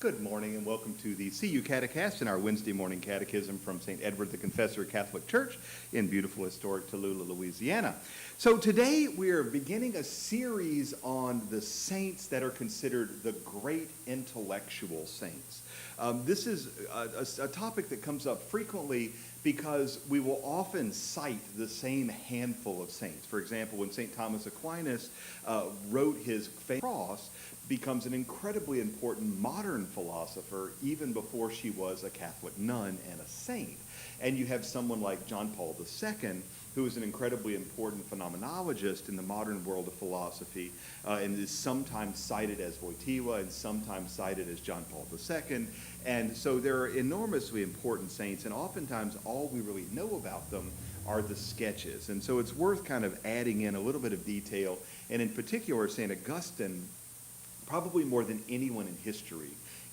Good morning and welcome to the CU Catechast and our Wednesday morning catechism from St. Edward the Confessor Catholic Church in beautiful historic Tallulah, Louisiana. So today we are beginning a series on the saints that are considered the great intellectual saints. This is a topic that comes up frequently because we will often cite the same handful of saints. For example, when St. Thomas Aquinas wrote his famous cross, becomes an incredibly important modern philosopher even before she was a Catholic nun and a saint. And you have someone like John Paul II, who is an incredibly important phenomenologist in the modern world of philosophy, and is sometimes cited as Wojtyła and sometimes cited as John Paul II. And so they're enormously important saints, and oftentimes all we really know about them are the sketches. And so it's worth kind of adding in a little bit of detail, and in particular, St. Augustine, probably more than anyone in history,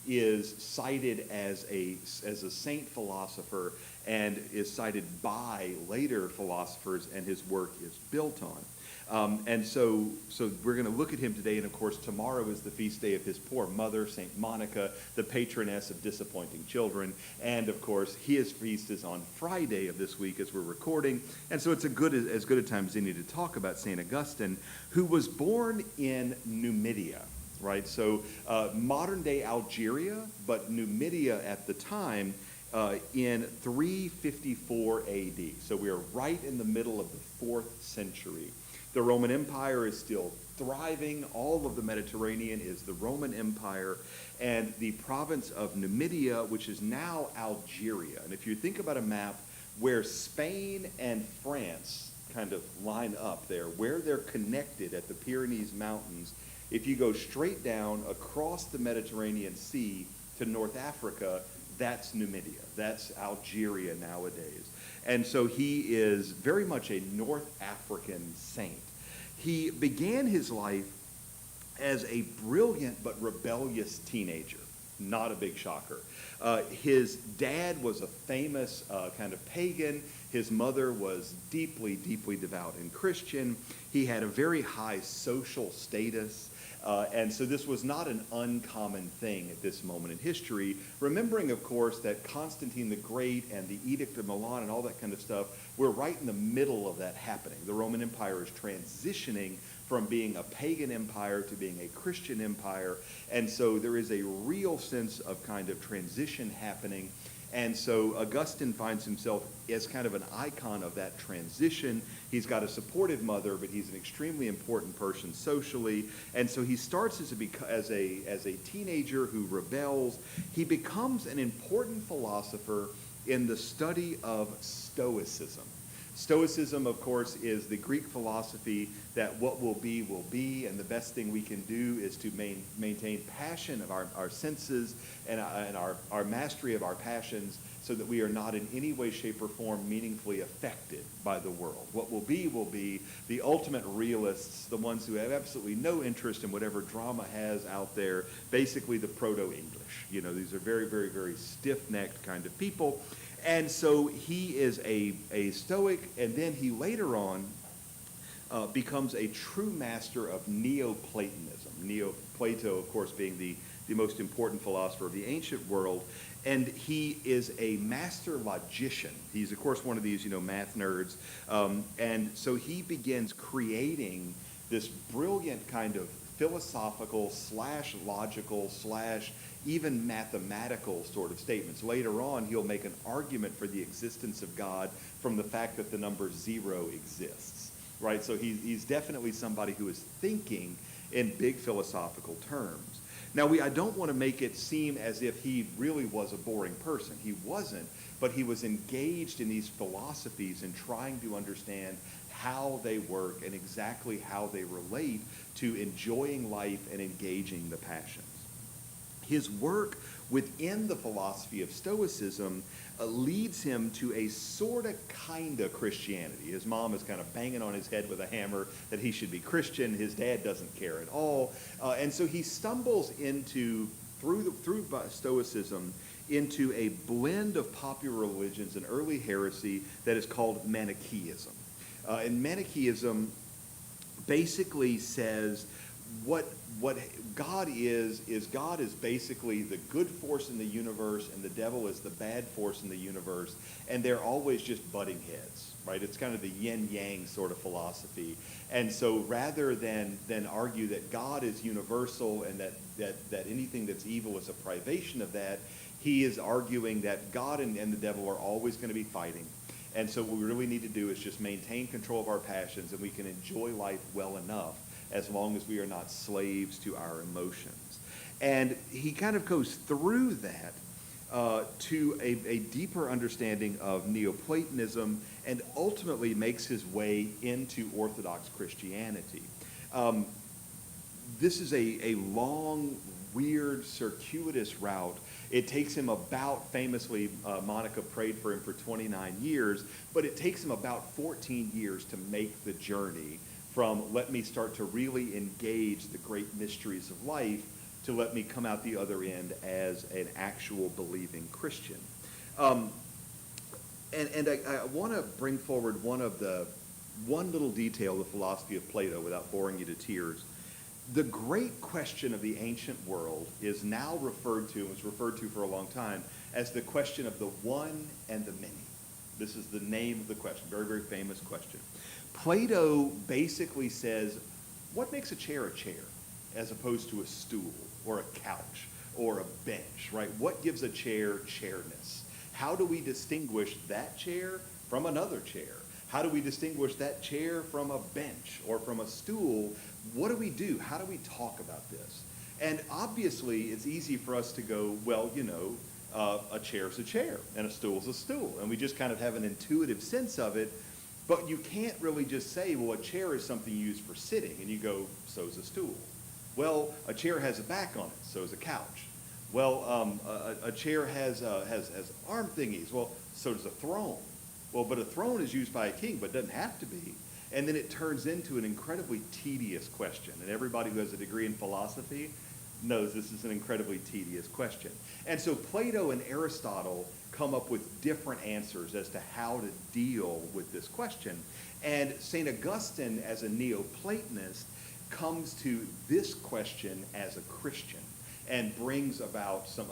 is cited as a saint philosopher and is cited by later philosophers, and his work is built on. And so we're going to look at him today, and of course tomorrow is the feast day of his poor mother, St. Monica, the patroness of disappointing children, and of course his feast is on Friday of this week as we're recording, and so it's as good a time as any to talk about St. Augustine, who was born in Numidia. Right, so modern-day Algeria, but Numidia at the time in 354 AD. So we are right in the middle of the 4th century. The Roman Empire is still thriving. All of the Mediterranean is the Roman Empire, and the province of Numidia, which is now Algeria. And if you think about a map where Spain and France kind of line up there, where they're connected at the Pyrenees Mountains, if you go straight down across the Mediterranean Sea to North Africa, that's Numidia. That's Algeria nowadays. And so he is very much a North African saint. He began his life as a brilliant but rebellious teenager. Not a big shocker. His dad was a famous kind of pagan. His mother was deeply, deeply devout and Christian. He had a very high social status. And so this was not an uncommon thing at this moment in history, remembering, of course, that Constantine the Great and the Edict of Milan and all that kind of stuff, we're right in the middle of that happening. The Roman Empire is transitioning from being a pagan empire to being a Christian empire, and so there is a real sense of kind of transition happening. And so Augustine finds himself as kind of an icon of that transition. He's got a supportive mother, but he's an extremely important person socially. And so he starts as a teenager who rebels. He becomes an important philosopher in the study of Stoicism. Stoicism, of course, is the Greek philosophy that what will be, and the best thing we can do is to maintain passion of our senses and our mastery of our passions, so that we are not in any way, shape, or form meaningfully affected by the world. What will be. The ultimate realists, the ones who have absolutely no interest in whatever drama has out there, basically the proto-English. You know, these are very, very, very stiff-necked kind of people. And so he is a Stoic, and then he later on becomes a true master of Neoplatonism. Plato, of course, being the most important philosopher of the ancient world. And he is a master logician. He's, of course, one of these, math nerds. And so he begins creating this brilliant kind of philosophical / logical / even mathematical sort of statements. Later on, he'll make an argument for the existence of God from the fact that the number 0 exists, right? So he's definitely somebody who is thinking in big philosophical terms. Now, I don't want to make it seem as if he really was a boring person. He wasn't, but he was engaged in these philosophies and trying to understand how they work and exactly how they relate to enjoying life and engaging the passions. His work within the philosophy of Stoicism leads him to a sort of kind of Christianity. His mom is kind of banging on his head with a hammer that he should be Christian. His dad doesn't care at all. And so he stumbles through Stoicism into a blend of popular religions and early heresy that is called Manichaeism. And Manichaeism basically says what God is God is basically the good force in the universe, and the devil is the bad force in the universe, and they're always just butting heads, right? It's kind of the yin-yang sort of philosophy. And so rather than argue that God is universal and that anything that's evil is a privation of that, he is arguing that God and the devil are always going to be fighting. And so what we really need to do is just maintain control of our passions, and we can enjoy life well enough as long as we are not slaves to our emotions. And he kind of goes through that to a deeper understanding of Neoplatonism, and ultimately makes his way into Orthodox Christianity. This is a long, weird, circuitous route. It takes him about, famously, Monica prayed for him for 29 years, but it takes him about 14 years to make the journey from let me start to really engage the great mysteries of life to let me come out the other end as an actual believing Christian. And I want to bring forward one little detail of the philosophy of Plato without boring you to tears. The great question of the ancient world is now referred to, and was referred to for a long time, as the question of the one and the many. This is the name of the question, very, very famous question. Plato basically says, what makes a chair as opposed to a stool or a couch or a bench, right? What gives a chair chairness? How do we distinguish that chair from another chair? How do we distinguish that chair from a bench or from a stool? What do we do? How do we talk about this? And obviously, it's easy for us to go, well, a chair's a chair and a stool's a stool. And we just kind of have an intuitive sense of it. But you can't really just say, well, a chair is something used for sitting. And you go, so's a stool. Well, a chair has a back on it, so's a couch. Well, a chair has arm thingies. Well, so does a throne. Well, but a throne is used by a king, but doesn't have to be. And then it turns into an incredibly tedious question. And everybody who has a degree in philosophy knows this is an incredibly tedious question. And so Plato and Aristotle come up with different answers as to how to deal with this question. And St. Augustine, as a Neoplatonist, comes to this question as a Christian and brings about some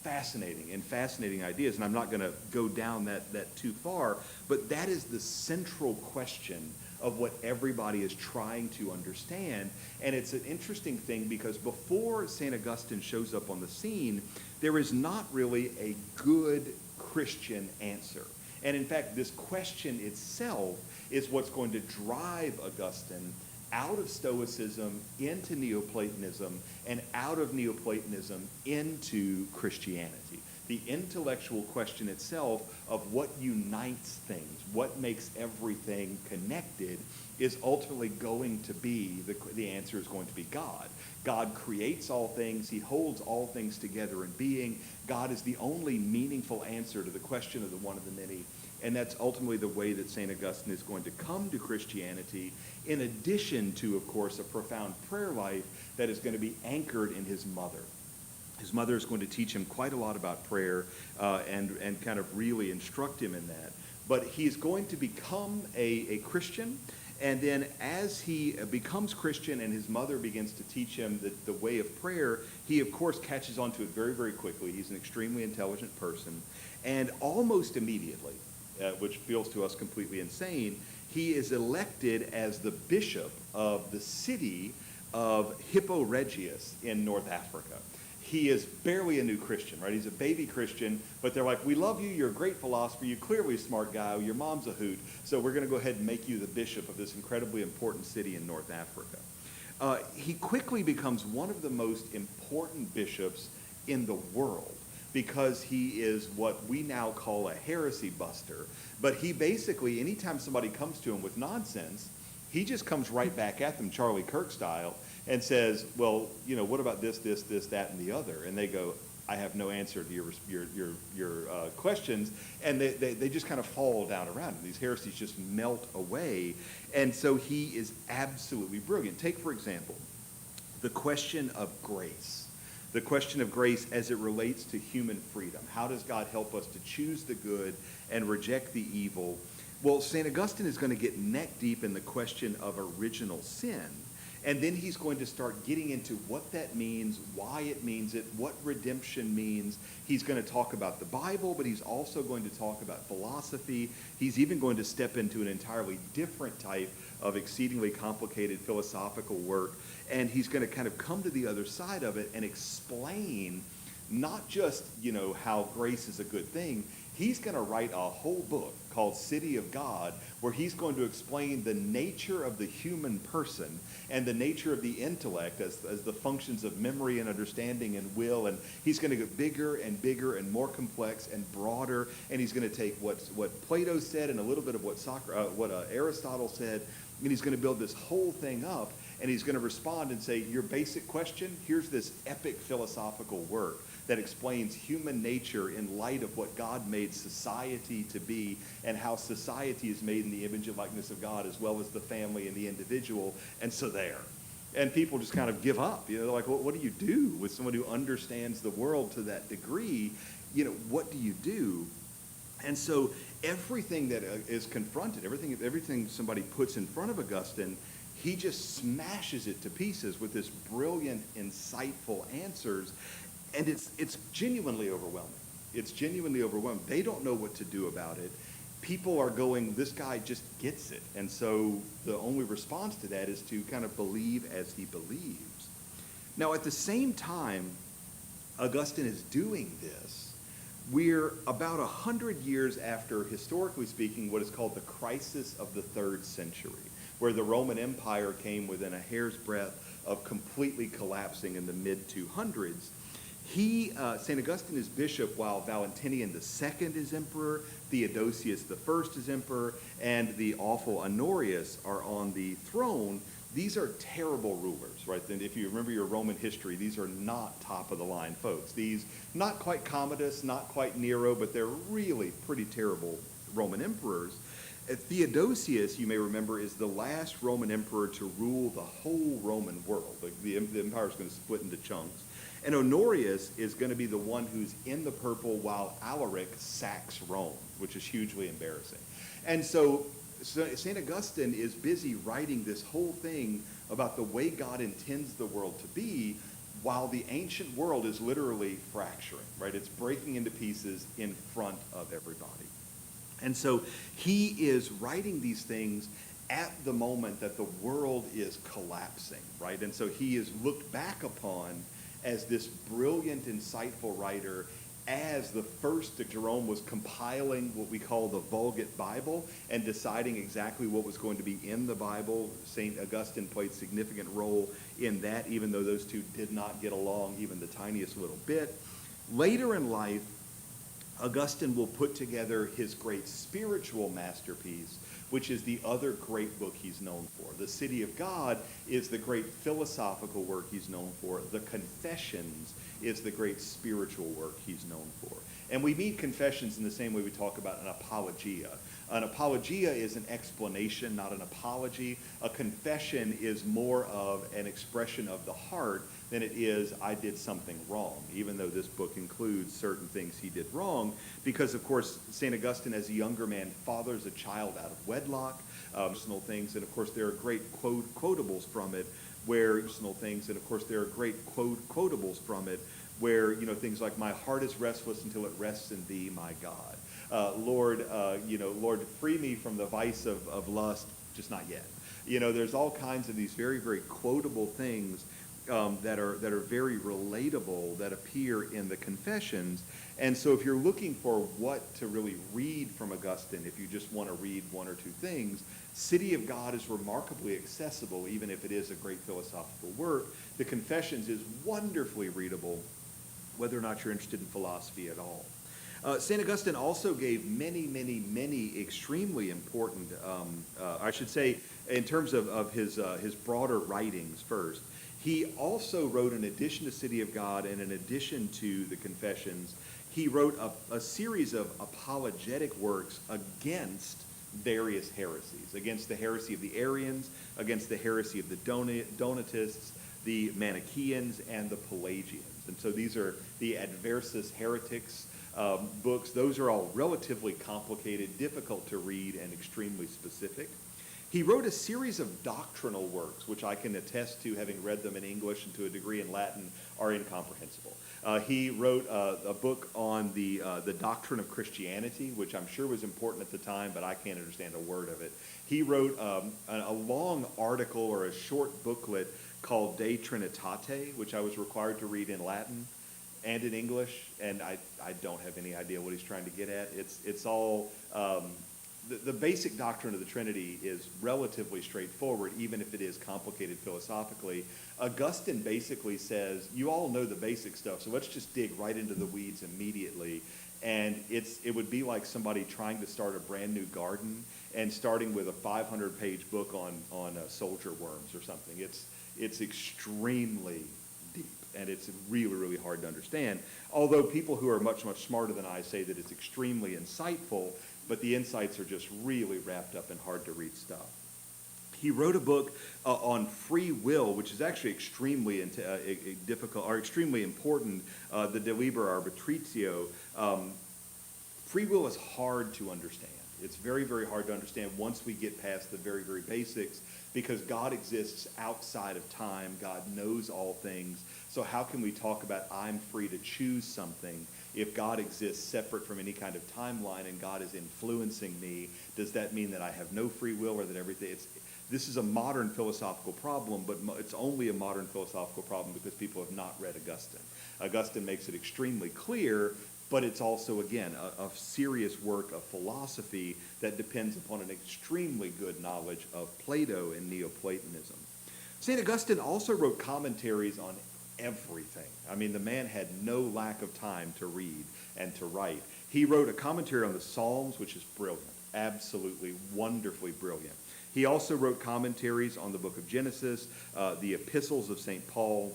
fascinating ideas. And I'm not going to go down that too far, but that is the central question of what everybody is trying to understand. And it's an interesting thing because before St. Augustine shows up on the scene, there is not really a good Christian answer. And in fact, this question itself is what's going to drive Augustine out of Stoicism into Neoplatonism, and out of Neoplatonism into Christianity. The intellectual question itself of what unites things, what makes everything connected, is ultimately going to be, the answer is going to be God. God creates all things. He holds all things together in being. God is the only meaningful answer to the question of the one and the many. And that's ultimately the way that St. Augustine is going to come to Christianity, in addition to, of course, a profound prayer life that is going to be anchored in his mother. His mother is going to teach him quite a lot about prayer and kind of really instruct him in that. But he's going to become a Christian, and then as he becomes Christian and his mother begins to teach him the way of prayer, he, of course, catches on to it very, very quickly. He's an extremely intelligent person, and almost immediately, which feels to us completely insane, he is elected as the bishop of the city of Hippo Regius in North Africa. He is barely a new Christian, right? He's a baby Christian, but they're like, we love you, you're a great philosopher, you're clearly a smart guy, your mom's a hoot, so we're going to go ahead and make you the bishop of this incredibly important city in North Africa. He quickly becomes one of the most important bishops in the world, because he is what we now call a heresy buster. But he basically, anytime somebody comes to him with nonsense, he just comes right back at them, Charlie Kirk style, and says, well, what about this, that, and the other? And they go, I have no answer to your questions. And they just kind of fall down around him. These heresies just melt away. And so he is absolutely brilliant. Take, for example, the question of grace. The question of grace as it relates to human freedom. How does God help us to choose the good and reject the evil? Well, St. Augustine is going to get neck deep in the question of original sin. And then he's going to start getting into what that means, why it means it, what redemption means. He's going to talk about the Bible, but he's also going to talk about philosophy. He's even going to step into an entirely different type of exceedingly complicated philosophical work. And he's going to kind of come to the other side of it and explain not just, how grace is a good thing. He's going to write a whole book called City of God, where he's going to explain the nature of the human person and the nature of the intellect as the functions of memory and understanding and will. And he's going to get bigger and bigger and more complex and broader. And he's going to take what Plato said and a little bit of what Aristotle said, and he's going to build this whole thing up. And he's going to respond and say, your basic question, here's this epic philosophical work that explains human nature in light of what God made society to be and how society is made in the image and likeness of God, as well as the family and the individual. And so there. And people just kind of give up. They're like, well, what do you do with someone who understands the world to that degree? What do you do? And so everything that is confronted, everything somebody puts in front of Augustine, he just smashes it to pieces with this brilliant, insightful answers. And it's genuinely overwhelming. It's genuinely overwhelming. They don't know what to do about it. People are going, this guy just gets it. And so the only response to that is to kind of believe as he believes. Now, at the same time, Augustine is doing this. We're about 100 years after, historically speaking, what is called the crisis of the 3rd century, where the Roman Empire came within a hair's breadth of completely collapsing in the mid-200s. St. Augustine is bishop while Valentinian II is emperor, Theodosius I is emperor, and the awful Honorius are on the throne. These are terrible rulers, right? And if you remember your Roman history, these are not top-of-the-line folks. These, not quite Commodus, not quite Nero, but they're really pretty terrible Roman emperors. Theodosius, you may remember, is the last Roman emperor to rule the whole Roman world. Like the empire is going to split into chunks. And Honorius is going to be the one who's in the purple while Alaric sacks Rome, which is hugely embarrassing. And so St. Augustine is busy writing this whole thing about the way God intends the world to be, while the ancient world is literally fracturing, right? It's breaking into pieces in front of everybody. And so he is writing these things at the moment that the world is collapsing, right? And so he is looked back upon as this brilliant, insightful writer, as the first that Jerome was compiling what we call the Vulgate Bible and deciding exactly what was going to be in the Bible. St. Augustine played a significant role in that, even though those two did not get along even the tiniest little bit. Later in life, Augustine will put together his great spiritual masterpiece, which is the other great book he's known for. The City of God is the great philosophical work he's known for. The Confessions is the great spiritual work he's known for. And we mean confessions in the same way we talk about an apologia. An apologia is an explanation, not an apology. A confession is more of an expression of the heart than it is, I did something wrong, even though this book includes certain things he did wrong, because, of course, St. Augustine, as a younger man, fathers a child out of wedlock, personal things, and, of course, there are great quotables from it, where things like, my heart is restless until it rests in thee, my God. Lord, free me from the vice of lust, just not yet. There's all kinds of these very, very quotable things that are very relatable that appear in the Confessions. And so if you're looking for what to really read from Augustine, if you just want to read one or two things, City of God is remarkably accessible, even if it is a great philosophical work. The Confessions is wonderfully readable, whether or not you're interested in philosophy at all. St. Augustine also gave many, many, many extremely important, in terms of his broader writings first, he also wrote, in addition to City of God and in addition to the Confessions, he wrote a series of apologetic works against various heresies, against the heresy of the Arians, against the heresy of the Donatists, the Manichaeans, and the Pelagians. And so these are the Adversus Heretics books. Those are all relatively complicated, difficult to read, and extremely specific. He wrote a series of doctrinal works, which I can attest to, having read them in English and to a degree in Latin, are incomprehensible. He wrote a book on the doctrine of Christianity, which I'm sure was important at the time, but I can't understand a word of it. He wrote a long article or a short booklet called De Trinitate, which I was required to read in Latin and in English, and I don't have any idea what he's trying to get at. It's all... The basic doctrine of the Trinity is relatively straightforward, even if it is complicated philosophically. Augustine basically says, you all know the basic stuff, so let's just dig right into the weeds immediately. And it would be like somebody trying to start a brand new garden and starting with a 500-page book on soldier worms or something. It's extremely deep, and it's really, really hard to understand. Although people who are much, much smarter than I say that it's extremely insightful, but the insights are just really wrapped up in hard-to-read stuff. He wrote a book on free will, which is actually extremely difficult or extremely important, the De Liber Arbitratio. Free will is hard to understand. It's very, very hard to understand once we get past the very, very basics, because God exists outside of time. God knows all things. So how can we talk about I'm free to choose something if God exists separate from any kind of timeline and God is influencing me? Does that mean that I have no free will, or that everything... This is a modern philosophical problem, but it's only a modern philosophical problem because people have not read Augustine. Augustine makes it extremely clear, but it's also, again, a serious work of philosophy that depends upon an extremely good knowledge of Plato and Neoplatonism. St. Augustine also wrote commentaries on everything. I mean, the man had no lack of time to read and to write. He wrote a commentary on the Psalms, which is brilliant, absolutely wonderfully brilliant. He also wrote commentaries on the book of Genesis, the epistles of St. Paul,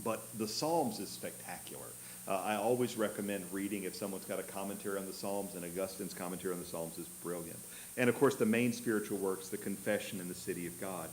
but the Psalms is spectacular. I always recommend reading if someone's got a commentary on the Psalms, and Augustine's commentary on the Psalms is brilliant. And of course, the main spiritual works, the Confession and the City of God.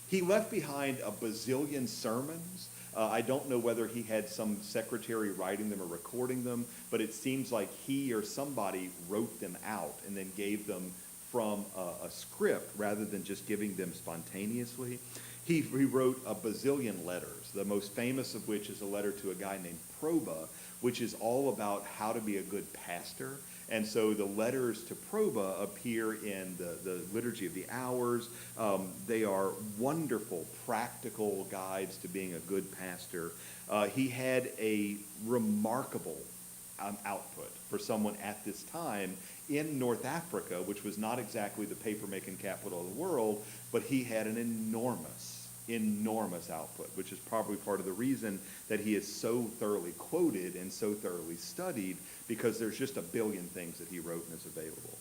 He left behind a bazillion sermons. I don't know whether he had some secretary writing them or recording them, but it seems like he or somebody wrote them out and then gave them from a script rather than just giving them spontaneously. He wrote a bazillion letters, the most famous of which is a letter to a guy named Proba, which is all about how to be a good pastor. And so the letters to Proba appear in the Liturgy of the Hours. They are wonderful, practical guides to being a good pastor. He had a remarkable output for someone at this time in North Africa, which was not exactly the paper-making capital of the world, but he had an enormous output, which is probably part of the reason that he is so thoroughly quoted and so thoroughly studied, because there's just a billion things that he wrote and is available.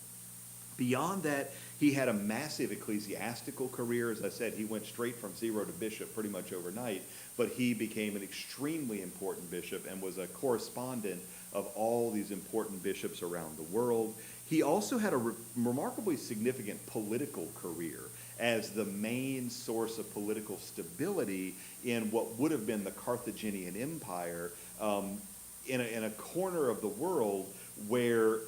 Beyond that, he had a massive ecclesiastical career. As I said, he went straight from zero to bishop pretty much overnight, but he became an extremely important bishop and was a correspondent of all these important bishops around the world. He also had a remarkably significant political career as the main source of political stability in what would have been the Carthaginian Empire, in a corner of the world where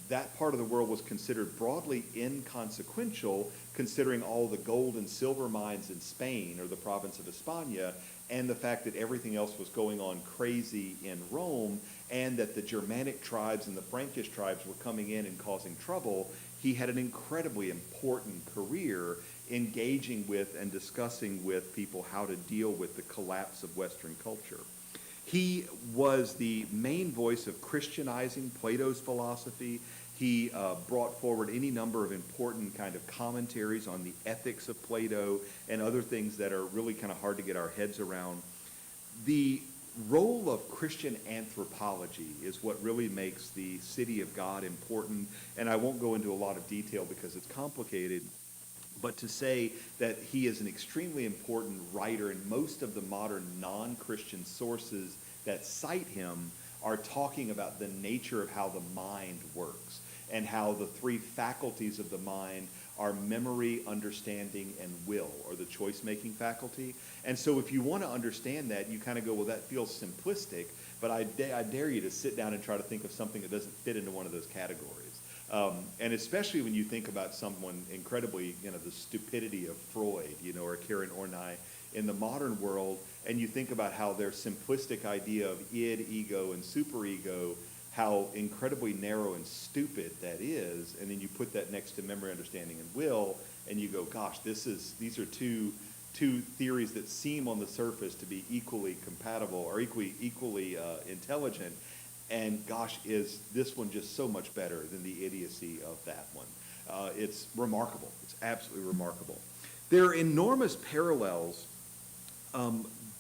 that part of the world was considered broadly inconsequential, considering all the gold and silver mines in Spain or the province of Hispania, and the fact that everything else was going on crazy in Rome, and that the Germanic tribes and the Frankish tribes were coming in and causing trouble. He had an incredibly important career engaging with and discussing with people how to deal with the collapse of Western culture. He was the main voice of Christianizing Plato's philosophy. He brought forward any number of important kind of commentaries on the ethics of Plato and other things that are really kind of hard to get our heads around. The role of Christian anthropology is what really makes the City of God important, and I won't go into a lot of detail because it's complicated, but to say that he is an extremely important writer, and most of the modern non-Christian sources that cite him are talking about the nature of how the mind works and how the three faculties of the mind are memory, understanding, and will, or the choice-making faculty. And so if you want to understand that, you kind of go, well, that feels simplistic, but I dare you to sit down and try to think of something that doesn't fit into one of those categories. And especially when you think about someone incredibly, the stupidity of Freud, or Karen Ornai in the modern world, and you think about how their simplistic idea of id, ego, and superego, how incredibly narrow and stupid that is, and then you put that next to memory, understanding, and will, and you go, gosh, these are two theories that seem on the surface to be equally compatible or equally intelligent, and gosh, is this one just so much better than the idiocy of that one? It's remarkable. It's absolutely remarkable. There are enormous parallels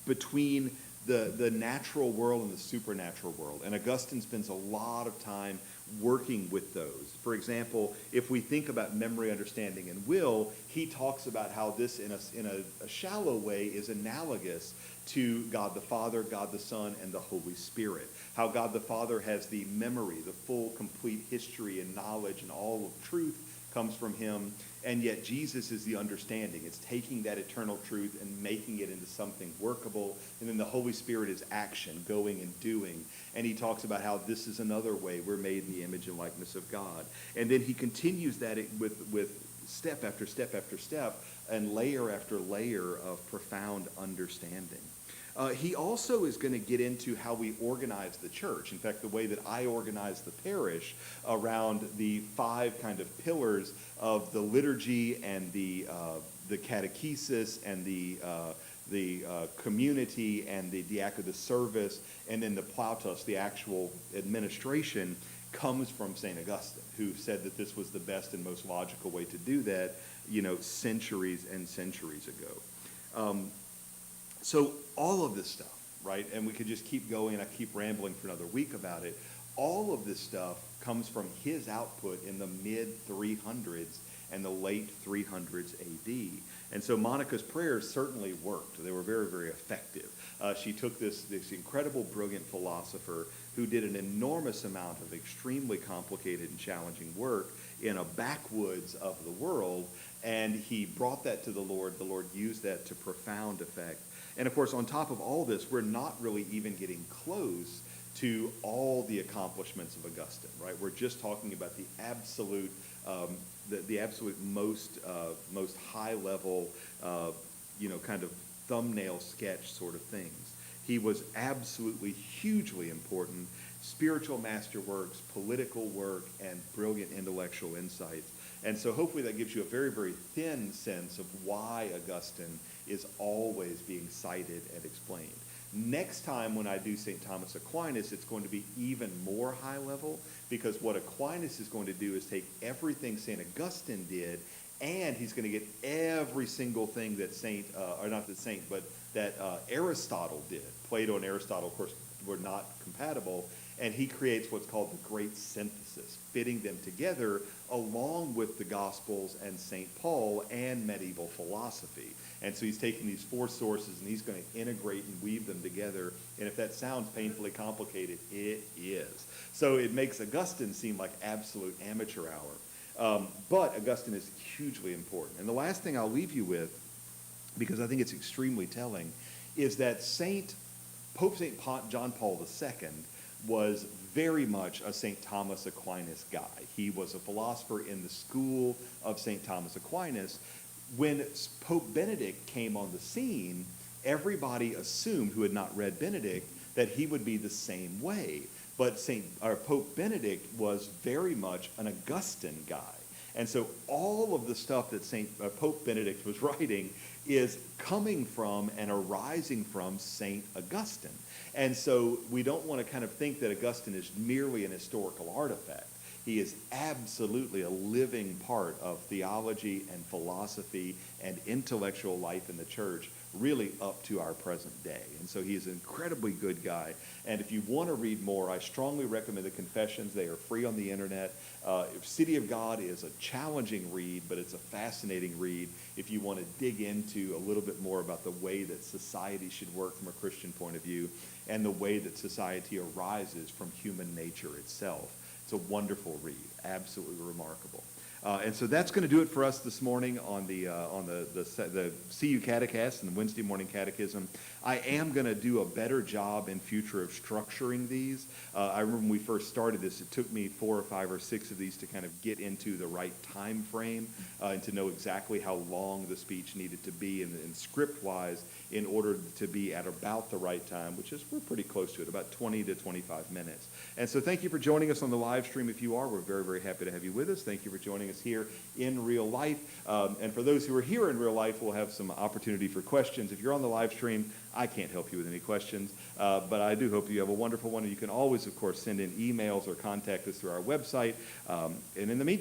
between the natural world and the supernatural world, and Augustine spends a lot of time working with those. For example, if we think about memory, understanding, and will, he talks about how this in a shallow way is analogous to God the Father, God the Son, and the Holy Spirit. How God the Father has the memory, the full, complete history and knowledge and all of truth comes from him, and yet Jesus is the understanding. It's taking that eternal truth and making it into something workable, and then the Holy Spirit is action, going and doing. And he talks about how this is another way we're made in the image and likeness of God. And then he continues that with step after step after step and layer after layer of profound understanding. He also is going to get into how we organize the church. In fact, the way that I organize the parish around the 5 kind of pillars of the liturgy and the catechesis and the community and the service, and then the plautos, the actual administration, comes from St. Augustine, who said that this was the best and most logical way to do that, centuries and centuries ago. So all of this stuff, right, and we could just keep going, and I keep rambling for another week about it, all of this stuff comes from his output in the mid-300s and the late 300s AD. And so Monica's prayers certainly worked. They were very, very effective. She took this incredible, brilliant philosopher who did an enormous amount of extremely complicated and challenging work in a backwoods of the world, and he brought that to the Lord. The Lord used that to profound effect. And of course, on top of all this, we're not really even getting close to all the accomplishments of Augustine, right? We're just talking about the absolute, most high level, kind of thumbnail sketch sort of things. He was absolutely hugely important. Spiritual masterworks, political work, and brilliant intellectual insights. And so hopefully that gives you a very, very thin sense of why Augustine is always being cited and explained. Next time when I do St. Thomas Aquinas, it's going to be even more high level, because what Aquinas is going to do is take everything St. Augustine did, and he's going to get every single thing that that Aristotle did. Plato and Aristotle, of course, were not compatible, and he creates what's called the Great Synthesis, fitting them together along with the Gospels and St. Paul and medieval philosophy. And so he's taking these 4 sources and he's going to integrate and weave them together. And if that sounds painfully complicated, it is. So it makes Augustine seem like absolute amateur hour. But Augustine is hugely important. And the last thing I'll leave you with, because I think it's extremely telling, is that Pope St. John Paul II was very much a St. Thomas Aquinas guy. He was a philosopher in the school of St. Thomas Aquinas. When Pope Benedict came on the scene, everybody assumed, who had not read Benedict, that he would be the same way. But Pope Benedict was very much an Augustine guy. And so all of the stuff that Pope Benedict was writing is coming from and arising from St. Augustine. And so we don't want to kind of think that Augustine is merely an historical artifact. He is absolutely a living part of theology and philosophy and intellectual life in the church, really up to our present day. And so he is an incredibly good guy. And if you want to read more, I strongly recommend the Confessions. They are free on the internet. City of God is a challenging read, but it's a fascinating read if you want to dig into a little bit more about the way that society should work from a Christian point of view and the way that society arises from human nature itself. It's a wonderful read, absolutely remarkable. And so that's going to do it for us this morning on the CU Catechast and the Wednesday morning catechism. I am going to do a better job in future of structuring these. I remember when we first started this, it took me 4 or 5 or 6 of these to kind of get into the right time frame and to know exactly how long the speech needed to be and script-wise in order to be at about the right time, which is we're pretty close to it, about 20 to 25 minutes. And so thank you for joining us on the live stream. If you are, we're very, very happy to have you with us. Thank you for joining us here in real life. And for those who are here in real life, we'll have some opportunity for questions. If you're on the live stream, I can't help you with any questions, but I do hope you have a wonderful one. And you can always, of course, send in emails or contact us through our website. And in the meantime,